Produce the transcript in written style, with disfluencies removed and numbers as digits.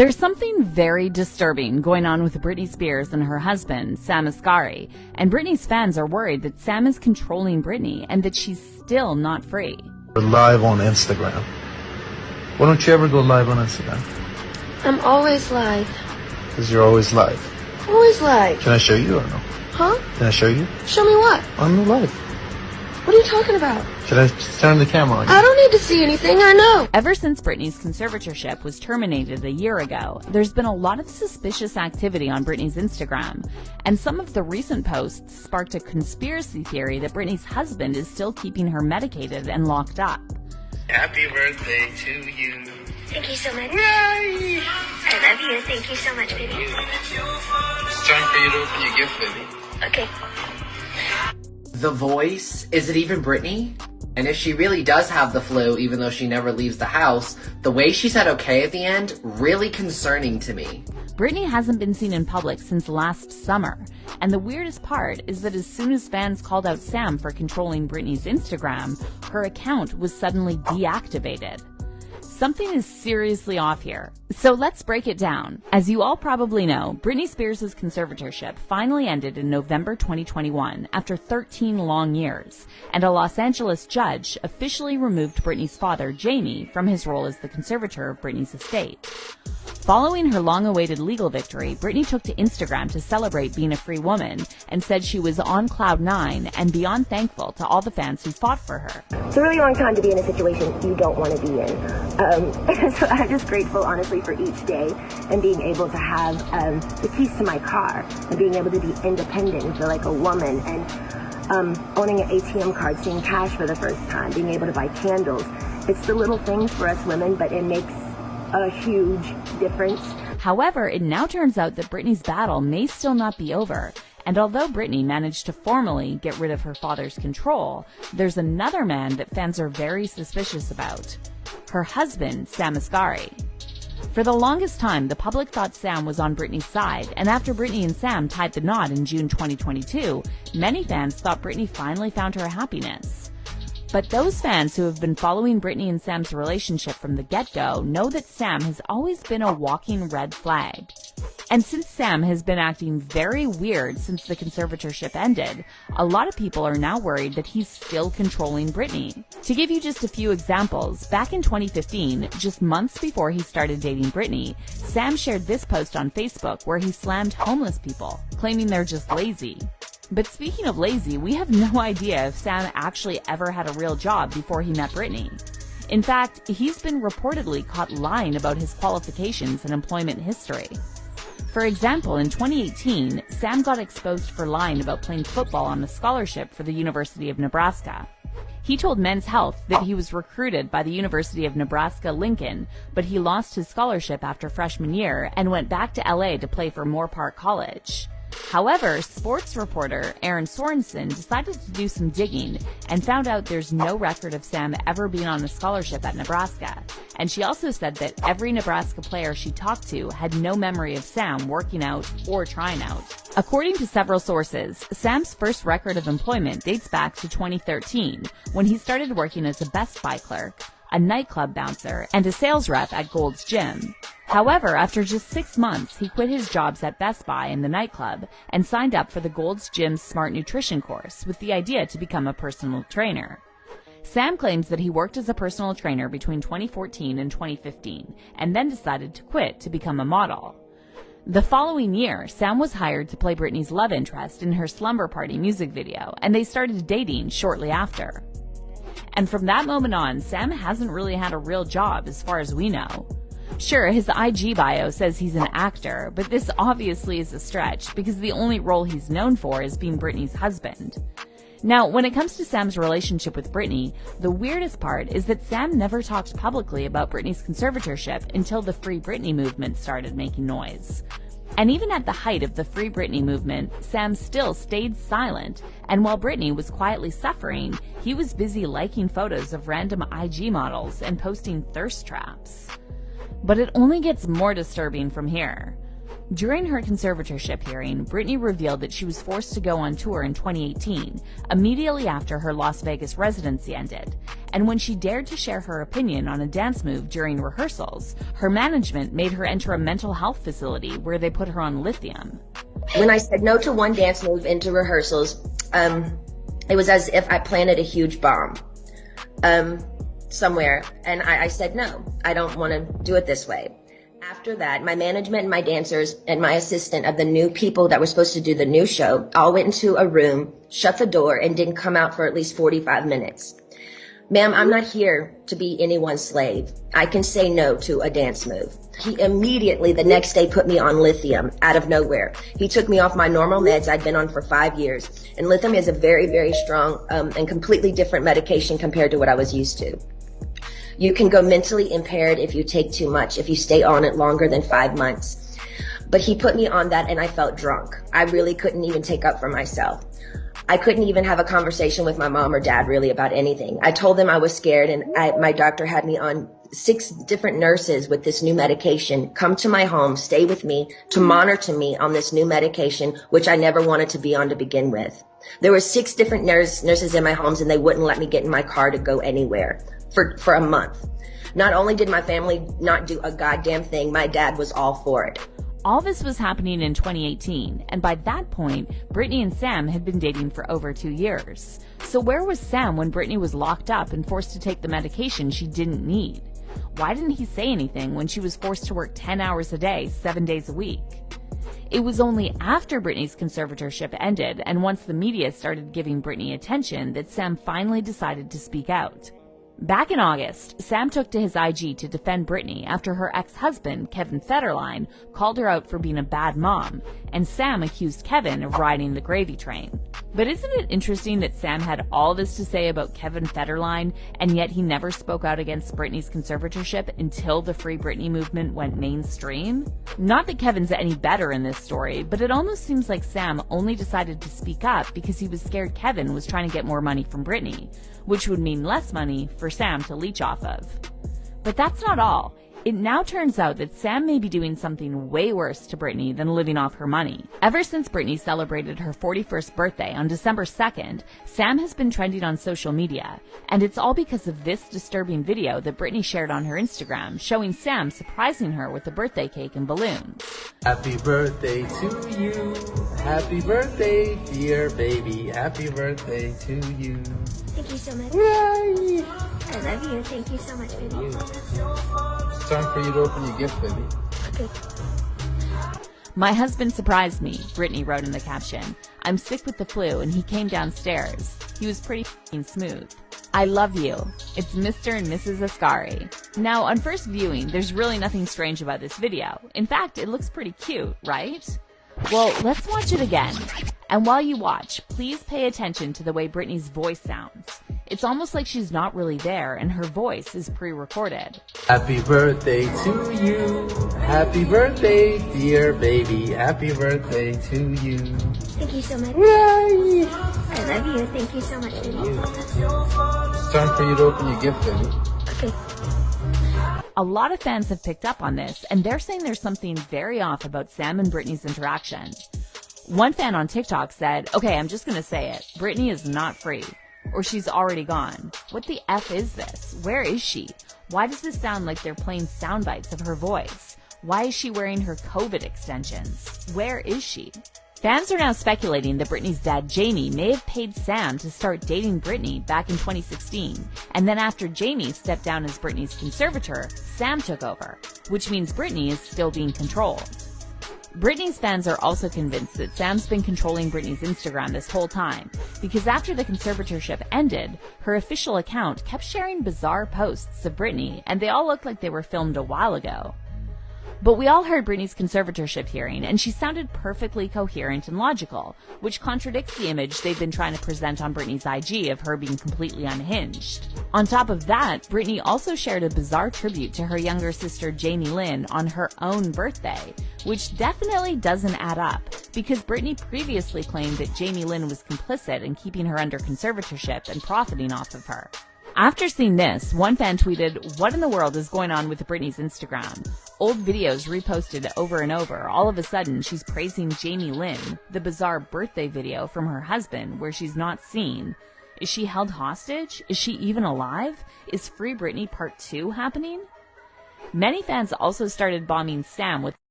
There's something very disturbing going on with Britney Spears and her husband, Sam Asghari, and Britney's fans are worried that Sam is controlling Britney and that she's still not free. We're live on Instagram. Why don't you ever go live on Instagram? I'm always live. Because you're always live. Always live. Can I show you or no? Huh? Can I show you? Show me what? On the live. What are you talking about? Should I just turn the camera on you? I don't need to see anything, I know. Ever since Britney's conservatorship was terminated a year ago, there's been a lot of suspicious activity on Britney's Instagram, and some of the recent posts sparked a conspiracy theory that Britney's husband is still keeping her medicated and locked up. Happy birthday to you. Thank you so much. Yay! I love you. Thank you so much, baby. It's time for you to open your gift, baby. Okay. The voice? Is it even Britney? And if she really does have the flu, even though she never leaves the house, the way she said okay at the end, really concerning to me. Britney hasn't been seen in public since last summer, and the weirdest part is that as soon as fans called out Sam for controlling Britney's Instagram, her account was suddenly deactivated. Something is seriously off here. So let's break it down. As you all probably know, Britney Spears' conservatorship finally ended in November 2021 after 13 long years, and a Los Angeles judge officially removed Britney's father, Jamie, from his role as the conservator of Britney's estate. Following her long-awaited legal victory, Britney took to Instagram to celebrate being a free woman and said she was on cloud nine and beyond thankful to all the fans who fought for her. It's a really long time to be in a situation you don't want to be in. So I'm just grateful, honestly, for each day and being able to have the keys to my car and being able to be independent and feel like a woman and owning an ATM card, seeing cash for the first time, being able to buy candles. It's the little things for us women, but it makes a huge difference. However, it now turns out that Britney's battle may still not be over. And although Britney managed to formally get rid of her father's control, there's another man that fans are very suspicious about. Her husband, Sam Asghari. For the longest time, the public thought Sam was on Britney's side, and after Britney and Sam tied the knot in June 2022, many fans thought Britney finally found her happiness. But those fans who have been following Britney and Sam's relationship from the get-go know that Sam has always been a walking red flag. And since Sam has been acting very weird since the conservatorship ended, a lot of people are now worried that he's still controlling Britney. To give you just a few examples, back in 2015, just months before he started dating Britney, Sam shared this post on Facebook where he slammed homeless people, claiming they're just lazy. But speaking of lazy, we have no idea if Sam actually ever had a real job before he met Britney. In fact, he's been reportedly caught lying about his qualifications and employment history. For example, in 2018, Sam got exposed for lying about playing football on a scholarship for the University of Nebraska. He told Men's Health that he was recruited by the University of Nebraska-Lincoln, but he lost his scholarship after freshman year and went back to LA to play for Moorpark College. However, sports reporter Aaron Sorensen decided to do some digging and found out there's no record of Sam ever being on a scholarship at Nebraska. And she also said that every Nebraska player she talked to had no memory of Sam working out or trying out. According to several sources, Sam's first record of employment dates back to 2013, when he started working as a Best Buy clerk, a nightclub bouncer, and a sales rep at Gold's Gym. However, after just 6 months, he quit his jobs at Best Buy and the nightclub and signed up for the Gold's Gym's Smart Nutrition course with the idea to become a personal trainer. Sam claims that he worked as a personal trainer between 2014 and 2015 and then decided to quit to become a model. The following year, Sam was hired to play Britney's love interest in her Slumber Party music video, and they started dating shortly after. And from that moment on, Sam hasn't really had a real job as far as we know. Sure, his IG bio says he's an actor, but this obviously is a stretch because the only role he's known for is being Britney's husband. Now, when it comes to Sam's relationship with Britney, the weirdest part is that Sam never talked publicly about Britney's conservatorship until the Free Britney movement started making noise. And even at the height of the Free Britney movement, Sam still stayed silent, and while Britney was quietly suffering, he was busy liking photos of random IG models and posting thirst traps. But it only gets more disturbing from here. During her conservatorship hearing, Britney revealed that she was forced to go on tour in 2018, immediately after her Las Vegas residency ended. And when she dared to share her opinion on a dance move during rehearsals, her management made her enter a mental health facility where they put her on lithium. When I said no to one dance move into rehearsals, it was as if I planted a huge bomb somewhere, and I said no, I don't want to do it this way. After that, my management and my dancers and my assistant of the new people that were supposed to do the new show all went into a room, shut the door, and didn't come out for at least 45 minutes. Ma'am, I'm not here to be anyone's slave. I can say no to a dance move. He immediately the next day put me on lithium out of nowhere. He took me off my normal meds I'd been on for 5 years. And lithium is a very, very strong and completely different medication compared to what I was used to. You can go mentally impaired if you take too much, if you stay on it longer than 5 months. But he put me on that and I felt drunk. I really couldn't even take up for myself. I couldn't even have a conversation with my mom or dad really about anything. I told them I was scared, and my doctor had me on 6 different nurses with this new medication come to my home, stay with me, to monitor me on this new medication, which I never wanted to be on to begin with. There were 6 different nurses in my homes, and they wouldn't let me get in my car to go anywhere for a month. Not only did my family not do a goddamn thing, my dad was all for it. All this was happening in 2018, and by that point, Britney and Sam had been dating for over 2 years. So where was Sam when Britney was locked up and forced to take the medication she didn't need? Why didn't he say anything when she was forced to work 10 hours a day, 7 days a week? It was only after Britney's conservatorship ended and once the media started giving Britney attention that Sam finally decided to speak out. Back in August, Sam took to his IG to defend Britney after her ex-husband, Kevin Federline, called her out for being a bad mom, and Sam accused Kevin of riding the gravy train. But isn't it interesting that Sam had all this to say about Kevin Federline, and yet he never spoke out against Britney's conservatorship until the Free Britney movement went mainstream? Not that Kevin's any better in this story, but it almost seems like Sam only decided to speak up because he was scared Kevin was trying to get more money from Britney, which would mean less money for Sam to leech off of. But that's not all. It now turns out that Sam may be doing something way worse to Britney than living off her money. Ever since Britney celebrated her 41st birthday on December 2nd, Sam has been trending on social media, and it's all because of this disturbing video that Britney shared on her Instagram showing Sam surprising her with a birthday cake and balloons. Happy birthday to you. Happy birthday, dear baby. Happy birthday to you. Thank you so much. Yay! I love you. Thank you so much, baby. It's time for you to open your gift, baby. Okay. My husband surprised me, Britney wrote in the caption. I'm sick with the flu and he came downstairs. He was pretty f***ing smooth. I love you. It's Mr. and Mrs. Ascari. Now, on first viewing, there's really nothing strange about this video. In fact, it looks pretty cute, right? Well, let's watch it again. And while you watch, please pay attention to the way Britney's voice sounds. It's almost like she's not really there and her voice is pre-recorded. Happy birthday to you. Happy birthday, dear baby. Happy birthday to you. Thank you so much. Yay! I love you. Thank you so much, baby. It's time for you to open your gift, baby. Okay. A lot of fans have picked up on this, and they're saying there's something very off about Sam and Britney's interaction. One fan on TikTok said, okay, I'm just gonna say it, Britney is not free. Or she's already gone. What the F is this? Where is she? Why does this sound like they're playing sound bites of her voice? Why is she wearing her COVID extensions? Where is she? Fans are now speculating that Britney's dad, Jamie, may have paid Sam to start dating Britney back in 2016. And then after Jamie stepped down as Britney's conservator, Sam took over, which means Britney is still being controlled. Britney's fans are also convinced that Sam's been controlling Britney's Instagram this whole time, because after the conservatorship ended, her official account kept sharing bizarre posts of Britney, and they all looked like they were filmed a while ago. But we all heard Britney's conservatorship hearing, and she sounded perfectly coherent and logical, which contradicts the image they've been trying to present on Britney's IG of her being completely unhinged. On top of that, Britney also shared a bizarre tribute to her younger sister Jamie Lynn on her own birthday, which definitely doesn't add up, because Britney previously claimed that Jamie Lynn was complicit in keeping her under conservatorship and profiting off of her. After seeing this, one fan tweeted, "What in the world is going on with Britney's Instagram? Old videos reposted over and over. All of a sudden, she's praising Jamie Lynn, the bizarre birthday video from her husband where she's not seen. Is she held hostage? Is she even alive? Is Free Britney Part 2 happening?" Many fans also started bombing Sam with